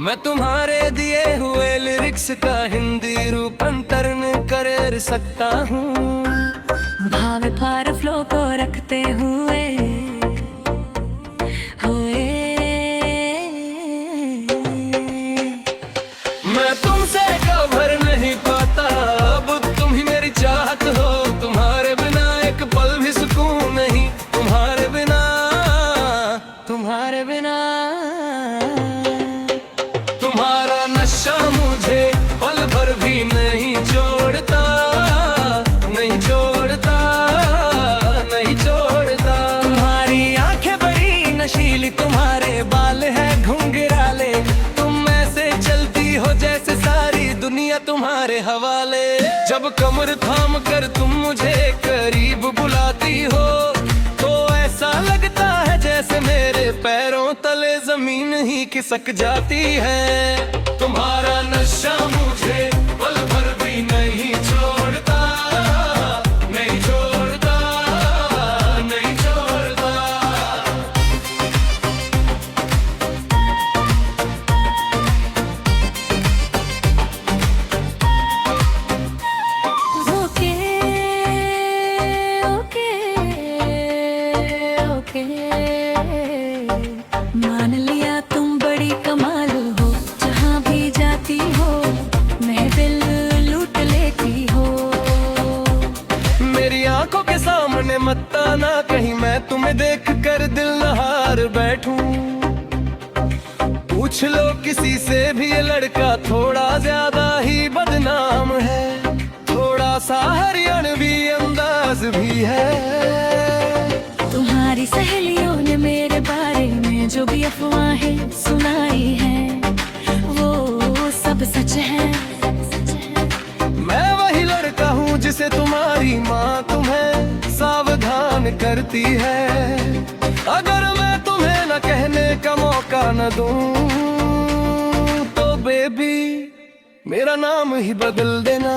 मैं तुम्हारे दिए हुए लिरिक्स का हिंदी रूपांतरण कर सकता हूँ। भाव भार फ्लो को रखते हुए मैं तुमसे कवर नहीं पाता, अब तुम ही मेरी चाहत हो। तुम्हारे बिना एक पल भी सुकून नहीं, तुम्हारे बिना, तुम्हारे बिना। तुम्हारा नशा मुझे पल भर भी नहीं छोड़ता, नहीं छोड़ता, नहीं छोड़ता। तुम्हारी आंखें बड़ी नशीली, तुम्हारे बाल है घुंघराले, तुम ऐसे चलती हो जैसे सारी दुनिया तुम्हारे हवाले। जब कमर थाम कर तुम मुझे करीब बुलाती हो, तो ऐसा लगता है जैसे मेरे पैरों तले जमीन ही खिसक जाती है। तुम्हारा नशा मुझे पल भर भी नहीं छोड़ता, नहीं छोड़ता, नहीं छोड़ता। ओके ओके ओके, मान लिया तुम बड़ी कमाल हो, जहाँ भी जाती हो मैं दिल लूट लेती हो। मेरी आंखों के सामने मत आना कहीं, मैं तुम्हें देख कर दिल न हार बैठूं। पूछ लो किसी से भी, ये लड़का थोड़ा ज्यादा ही बदनाम है, थोड़ा सा हरियाणवी अंदाज भी है। तुम्हारी सहेलियों ने मेरे बारे में जो भी अफवाहें सुनाई हैं, वो सब सच है। मैं वही लड़का हूँ जिसे तुम्हारी माँ तुम्हें सावधान करती है। अगर मैं तुम्हें न कहने का मौका न दूं, तो बेबी मेरा नाम ही बदल देना।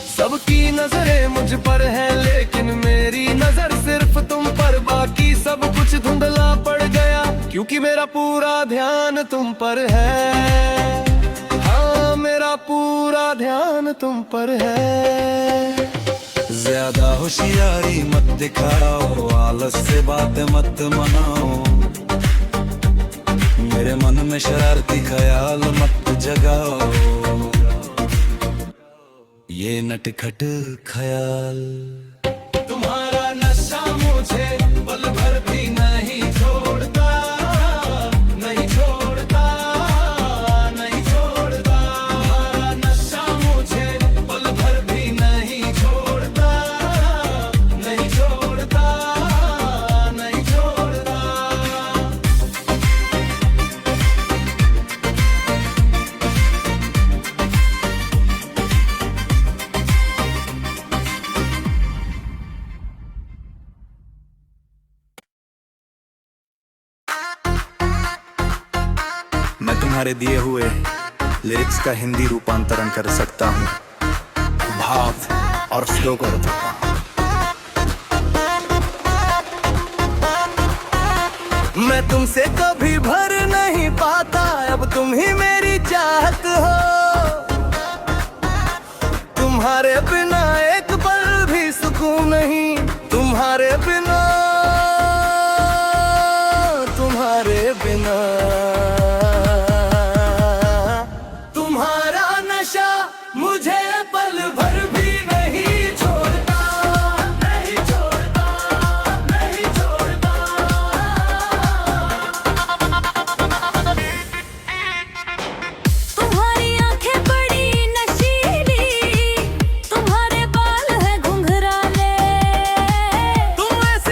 सबकी नजरें मुझ पर है, लेकिन मेरी नजर सिर्फ तुम पर, बाकी सब कुछ धुंधला पड़ गया, क्योंकि मेरा पूरा ध्यान तुम पर है। हाँ, मेरा पूरा ध्यान तुम पर है। ज्यादा होशियारी मत दिखाओ, आलस से बात मत मनाओ, मेरे मन में शरारती ख्याल मत जगाओ, ये नटखट ख्याल। तुम्हारा नशा मुझे पल भर भी नहीं छोड़ता, नहीं छोड़ता, नहीं छोड़ता। तुम्हारा नशा मुझे पल भर भी नहीं छोड़ता, नहीं छोड़ता, नहीं छोड़ता। मैं तुम्हारे दिए हुए लिरिक्स का हिंदी रूपांतरण कर सकता हूँ, भाव और फ्लो कर देता हूँ। मैं तुमसे कभी भर नहीं पाता, अब तुम ही मेरी चाहत हो। तुम्हारे बिना एक पल भी सुकून नहीं, तुम्हारे बिना, तुम्हारे बिना। तुम्हारा नशा मुझे पल भर भी नहीं छोड़ता, नहीं छोड़ता, नहीं छोड़ता। तुम्हारी आंखें बड़ी नशीली, तुम्हारे बाल है घुंघराले, तुम ऐसे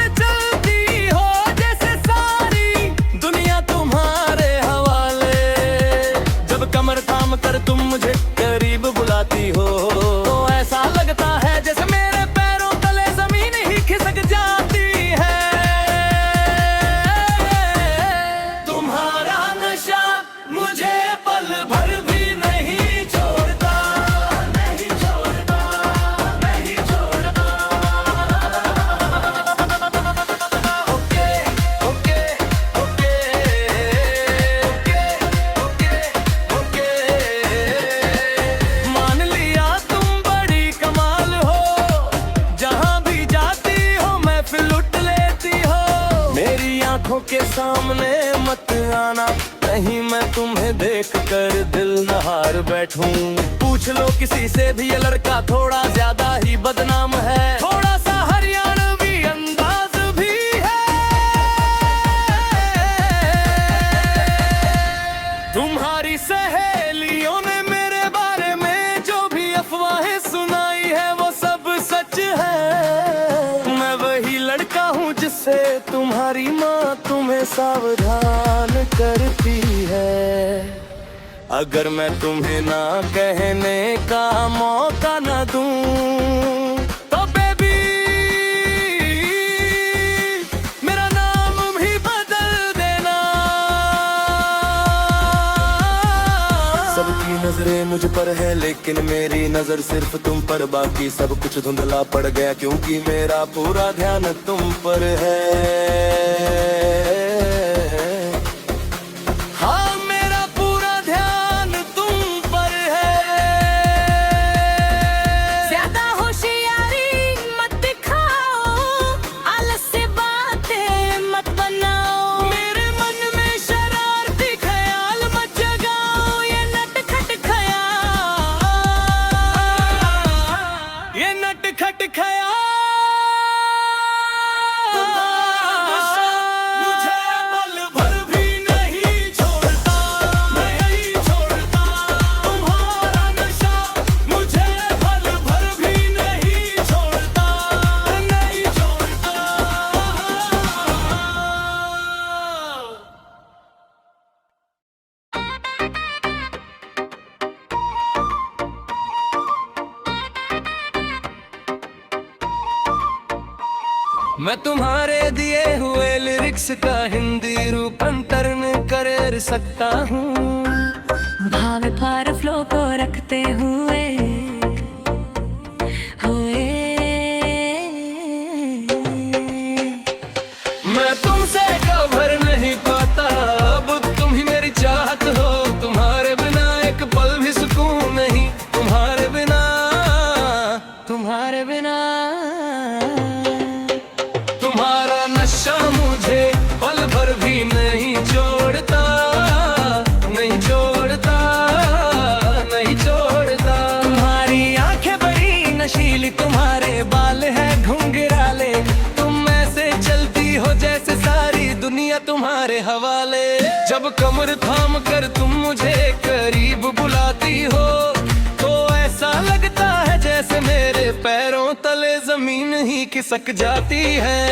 सामने मत आना, नहीं मैं तुम्हें देख कर दिल न हार बैठूं। पूछ लो किसी से भी ये लड़का थोड़ा ज्यादा ही बदनाम है, थोड़ा सा हरियाणवी अंदाज भी है। तुम्हारी सहेलियों ने मेरे बारे में जो भी अफवाहें सुनाई है वो सब सच है। मैं वही लड़का हूँ जिससे तुम्हारी माँ तुम्हें सावधान करती है। अगर मैं तुम्हें ना कहने का मौका न दूं तो बेबी मेरा नाम भी बदल देना। सबकी नजरें मुझ पर है लेकिन मेरी नजर सिर्फ तुम पर, बाकी सब कुछ धुंधला पड़ गया क्योंकि मेरा पूरा ध्यान तुम पर है। हाँ मेरा पूरा ध्यान तुम पर है। ज्यादा होशियारी मत दिखाओ, आलस से बातें मत बनाओ। मेरे मन में शरारती ख्याल मत जगाओ, ये नटखट ख्याल, ये नटखट ख्याल। मुझे पल भर भी नहीं छोड़ता, नहीं छोड़ता तुम्हारा नशा। मुझे पल भर भी नहीं छोड़ता, नहीं छोड़ता। मैं तुम्हारे दिए हुए लिरिक्स का हिंदी रूपांतरण कर सकता हूँ। भाव भार फ्लो को रखते हुए मैं तुमसे कवर नहीं पाता, अब तुम ही मेरी चाहत हो। तुम्हारे बिना एक पल भी सुकून नहीं, तुम्हारे बिना, तुम्हारे बिना। तुम्हारा नशा मुझे पल भर भी नहीं छोड़ता, नहीं छोड़ता, नहीं छोड़ता। तुम्हारी आंखें बड़ी नशीली, तुम्हारे बाल है घुंघराले, तुम ऐसे चलती हो जैसे सारी दुनिया तुम्हारे हवाले। जब कमर थाम कर तुम मुझे करीब बुलाती हो तो ऐसा लगता है जैसे मेरे पैरों तले जमीन ही खिसक जाती है।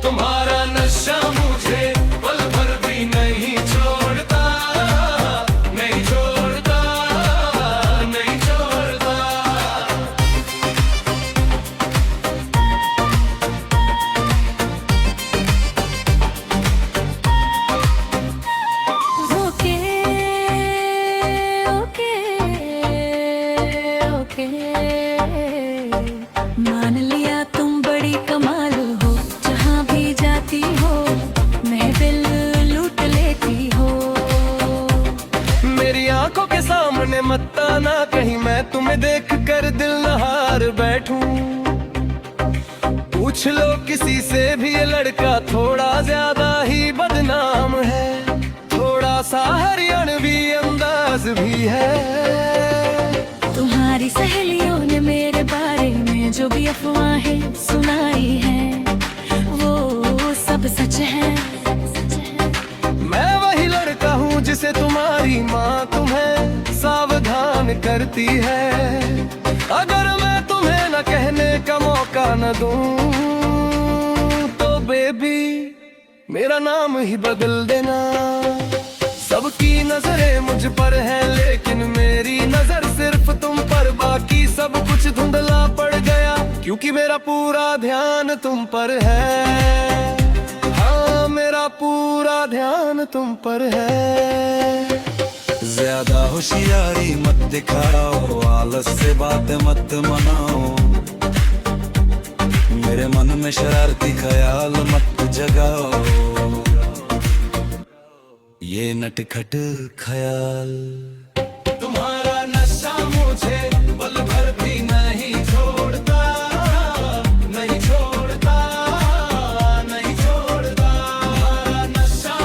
तुम्हारा नशा मुझे पल भर भी नहीं छोड़ता, नहीं छोड़ता, नहीं छोड़ता। ओके ओके ओके, मान लिया तुम बड़ी कमाल हो, जहाँ भी जाती हो मैं दिल लूट लेती हो। मेरी आंखों के सामने मत आना, कहीं मैं तुम्हें देख कर दिल न हार बैठूं। पूछ लो किसी से भी ये लड़का थोड़ा ज्यादा ही बदनाम है, थोड़ा सा हरियाणवी अंदाज भी है। तुम्हारी सहेलियों ने मेरे बारे में जो भी अफवाहें सुनाई हैं वो सब सच है। मैं वही लड़का हूँ जिसे तुम्हारी माँ तुम्हें सावधान करती है। अगर मैं तुम्हें न कहने का मौका न दूं तो बेबी मेरा नाम ही बदल देना। सबकी नजरें मुझ पर है लेकिन मेरी नजर सिर्फ तुम पर, बाकी सब कुछ धुंधला पड़ गया क्योंकि मेरा पूरा ध्यान तुम पर है। हाँ मेरा पूरा ध्यान तुम पर है। ज्यादा होशियारी मत दिखाओ, आलस से बात मत मनाओ। मेरे मन में शरारती ख्याल मत जगाओ, ये नटखट ख्याल। तुम्हारा नशा मुझे पल भर भी नहीं छोड़ता, नहीं छोड़ता, नहीं छोड़ता। तुम्हारा नशा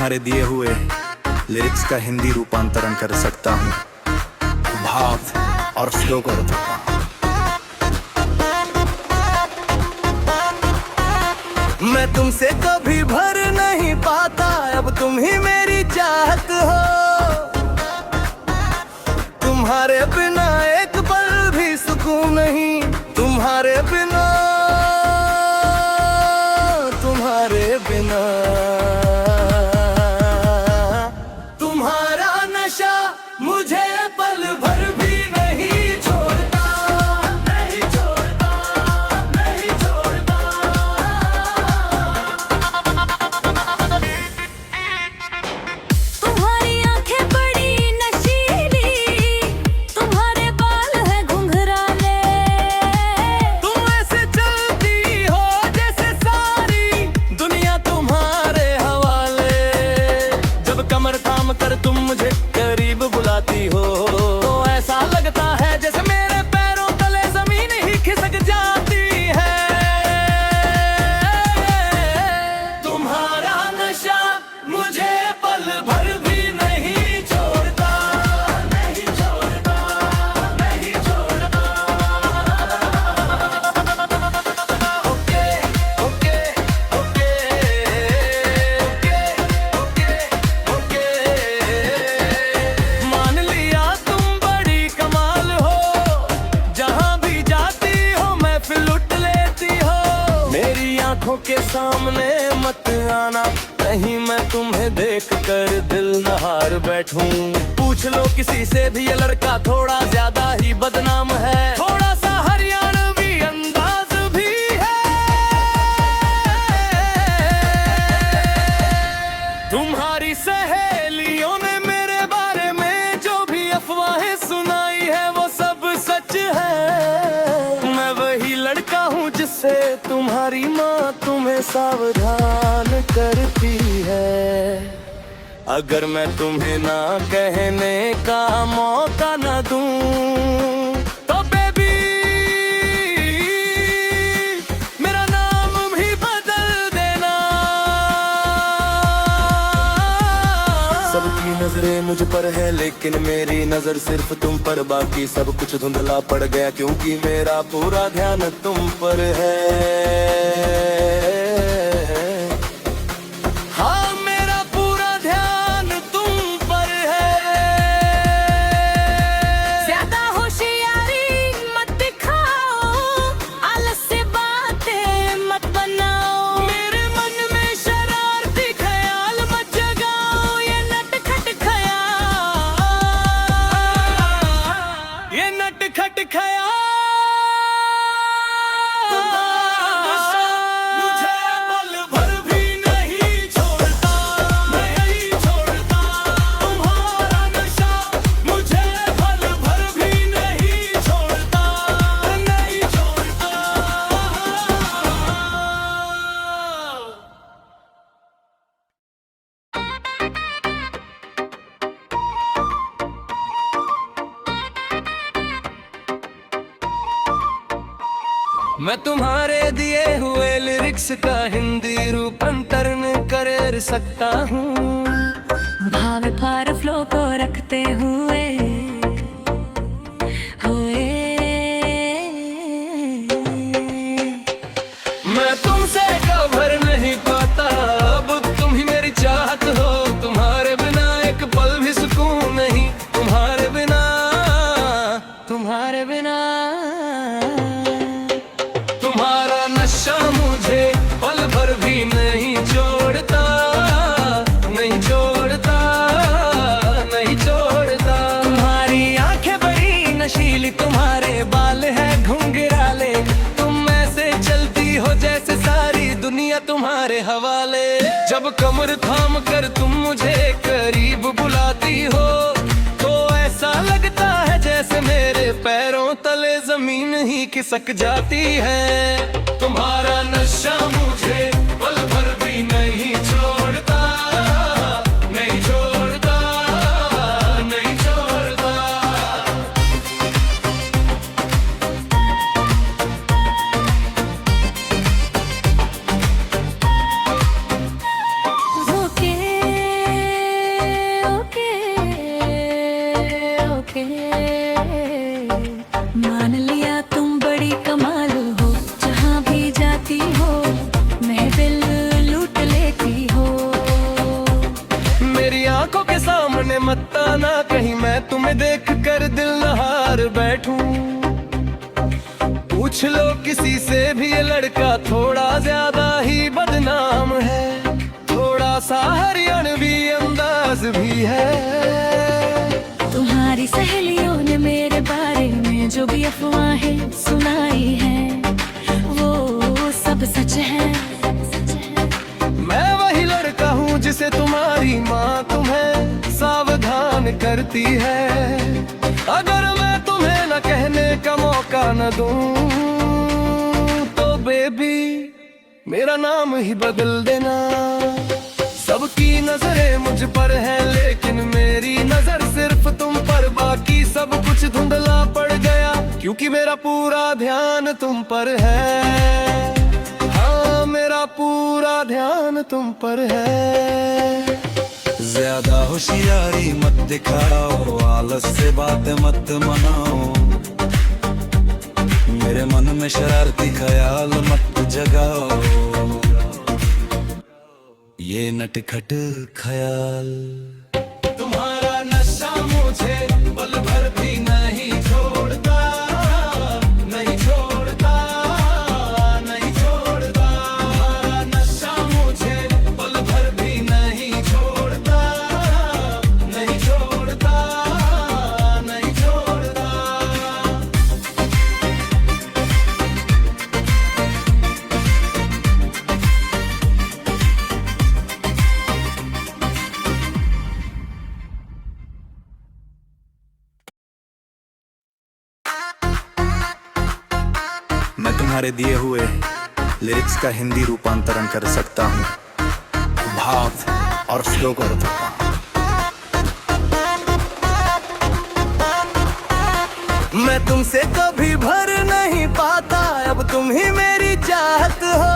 तुम्हारे दिए हुए लिरिक्स का हिंदी रूपांतरण कर सकता हूँ, भाव और फ्लो कर सकता हूँ। मैं तुमसे कभी भर नहीं पाता, अब तुम ही मेरी चाहत हो। तुम्हारे बिना एक पल भी सुकून नहीं, तुम्हारे बिना, तुम्हारे बिना। तुम्हारा नशा मुझे पल भर भी नहीं छोड़ता, नहीं छोड़ता, नहीं छोड़ता। तुम्हारी आंखें बड़ी नशीली, तुम्हारे बाल है घुंघराले। तुम ऐसे चलती हो जैसे सारी दुनिया तुम्हारे हवाले। जब कमर थाम कर तुम मुझे करीब बुलाती हो, तो ऐसा लगता है जैसे मेरे पैरों तले जमीन ही खिसक जाती है। तुम्हारा नशा मुझे पल भर भी नहीं छोड़ता, नहीं छोड़ता, नहीं छोड़ता। Okay okay okay okay okay. मान लिया तुम बड़ी कमाल हो, जहां भी जाती हो महफिल लुट लेती हो। मेरी आंखों के सामने मत आना, कहीं मैं तुम्हें देख कर दिल न हार बैठूं। पूछ लो किसी से भी, ये लड़का थोड़ा ज्यादा ही बदनाम है। थोड़ा सा हरियाणवी अंदाज भी है। तुम्हारी सहेलियों ने मेरे बारे में जो भी अफवाहें सुनाई है, वो सब सच है। मैं वही लड़का हूँ जिससे तुम्हारी माँ तुम्हें सावधान करती है। अगर मैं तुम्हें ना कहने का मौका न दूं, तो बेबी मेरा नाम भी बदल देना। सबकी नजरें मुझ पर है, लेकिन मेरी नजर सिर्फ तुम पर। बाकी सब कुछ धुंधला पड़ गया, क्योंकि मेरा पूरा ध्यान तुम पर है। हाँ, मेरा पूरा ध्यान तुम पर है। ज्यादा होशियारी मत दिखाओ, आलस से बातें मत बनाओ। मेरे मन में शरारती ख्याल मत जगाओ, ये नटखट ख्याल, ये नटखट ख्याल। मुझे पल भर भी नहीं छोड़ता, नहीं छोड़ता। तुम्हारा नशा मुझे पल भर भी नहीं छोड़ता, नहीं छोड़ता। मैं तुम्हारे दिए हुए लिरिक्स का हिंदी रूपांतरण कर सकता हूँ। भाव भार फ्लो को रखते हुए मैं तुमसे कवर नहीं पाता, अब तुम ही मेरी चाहत हो। तुम्हारे बिना एक पल भी सुकून नहीं, तुम्हारे बिना, तुम्हारे बिना। तुम्हारा नशा मुझे पल भर भी नहीं छोड़ता, नहीं छोड़ता, नहीं छोड़ता। तुम्हारी आंखें बड़ी नशीली, तुम्हारे बाल है घुंघराले। तुम ऐसे चलती हो जैसे सारी दुनिया तुम्हारे हवाले। जब कमर थाम कर तुम मुझे करीब बुलाती हो, तो ऐसा लगता है जैसे मेरे पैरों तले जमीन ही खिसक जाती है। तुम्हारा नशा मुझे पल भर भी नहीं छोड़ता, नहीं छोड़ता, नहीं छोड़ता। रोके मत आना कहीं मैं तुम्हें देख कर दिल न हार बैठूं। पूछ लो किसी से भी ये लड़का थोड़ा ज्यादा ही बदनाम है, थोड़ा सा हरियाणवी अंदाज भी है। तुम्हारी सहेलियों ने मेरे बारे में जो भी अफवाहें सुनाई हैं वो सब सच है। मैं वही लड़का हूँ जिसे तुम्हारी माँ तुम्हें सावधान करती है। अगर मैं तुम्हें न कहने का मौका न दूं तो बेबी मेरा नाम ही बदल देना। सबकी नजरें मुझ पर है लेकिन मेरी नजर सिर्फ तुम पर, बाकी सब कुछ धुंधला पड़ गया क्योंकि मेरा पूरा ध्यान तुम पर है। हाँ मेरा पूरा ध्यान तुम पर है। ज्यादा होशियारी मत दिखाओ, आलस से बात मत मनाओ, मेरे मन में शरारती ख्याल मत जगाओ, ये नटखट ख्याल। तुम्हारा नशा मुझे पल भर भी नहीं छोड़ता, नहीं छोड़ता, नहीं छोड़ता। तुम्हारा नशा मुझे पल भर भी नहीं छोड़ता, नहीं छोड़ता, नहीं छोड़ता। मैं तुम्हारे दिए हुए लिरिक्स का हिंदी रूपांतरण कर सकता हूँ, भाव और फ्लो कर दूँ। मैं तुमसे कभी भर नहीं पाता, अब तुम ही मेरी चाहत हो।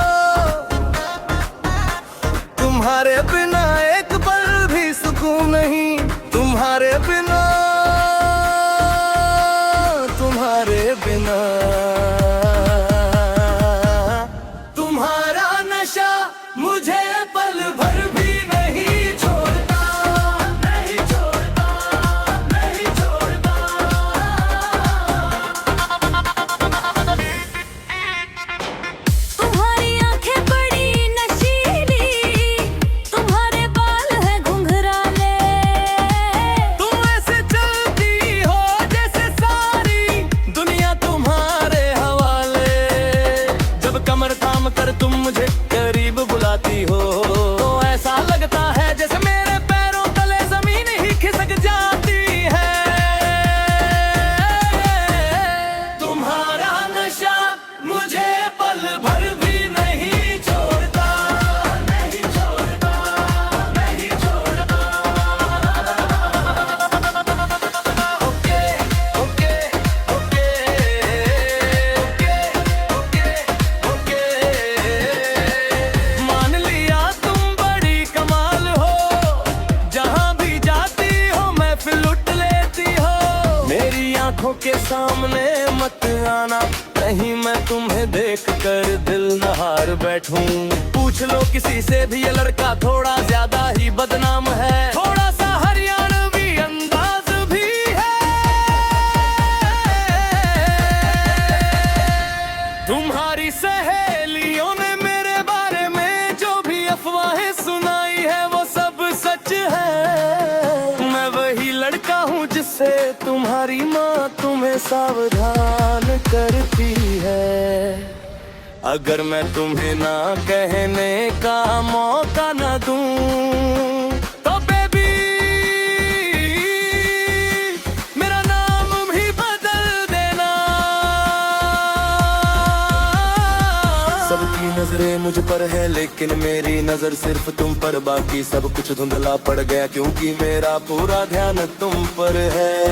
तुम्हारे बिना एक पल भी सुकून नहीं, तुम्हारे बिना, तुम्हारे बिना। तुम्हारा नशा मुझे पल भर भी नहीं छोड़ता, नहीं छोड़ता, नहीं छोड़ता। तुम्हारी आंखें बड़ी नशीली, तुम्हारे बाल है घुंघराले। तुम ऐसे चलती हो जैसे सारी दुनिया तुम्हारे हवाले। जब कमर थाम कर तुम मुझे करीब बुलाती हो तो ऐसा लगता है जैसे मेरे पैरों तले जमीन ही खिसक जाती है। तुम्हारा नशा मुझे पल भर भी नहीं छोड़ता, नहीं छोड़ता, नहीं छोड़ता। Okay okay okay okay okay मान लिया तुम बड़ी कमाल हो, जहां भी जाती हो महफिल लुट लेती हो। मेरी आंखों के सामने मत आना कहीं मैं तुम्हें देख कर दिल न हार बैठूं। पूछ लो किसी से भी ये लड़का थोड़ा ज्यादा ही बदनाम है, थोड़ा सा हरियाणवी अंदाज भी है। तुम्हारी सहेलियों ने मेरे बारे में जो भी अफवाहें सुनाई है वो सब सच है। मैं वही लड़का हूँ जिससे तुम्हारी माँ तुम्हें सावधान करती है। अगर मैं तुम्हें ना कहने का मौका न दूं तो बेबी मेरा नाम भी बदल देना। सबकी नजरें मुझ पर है लेकिन मेरी नजर सिर्फ तुम पर, बाकी सब कुछ धुंधला पड़ गया क्योंकि मेरा पूरा ध्यान तुम पर है।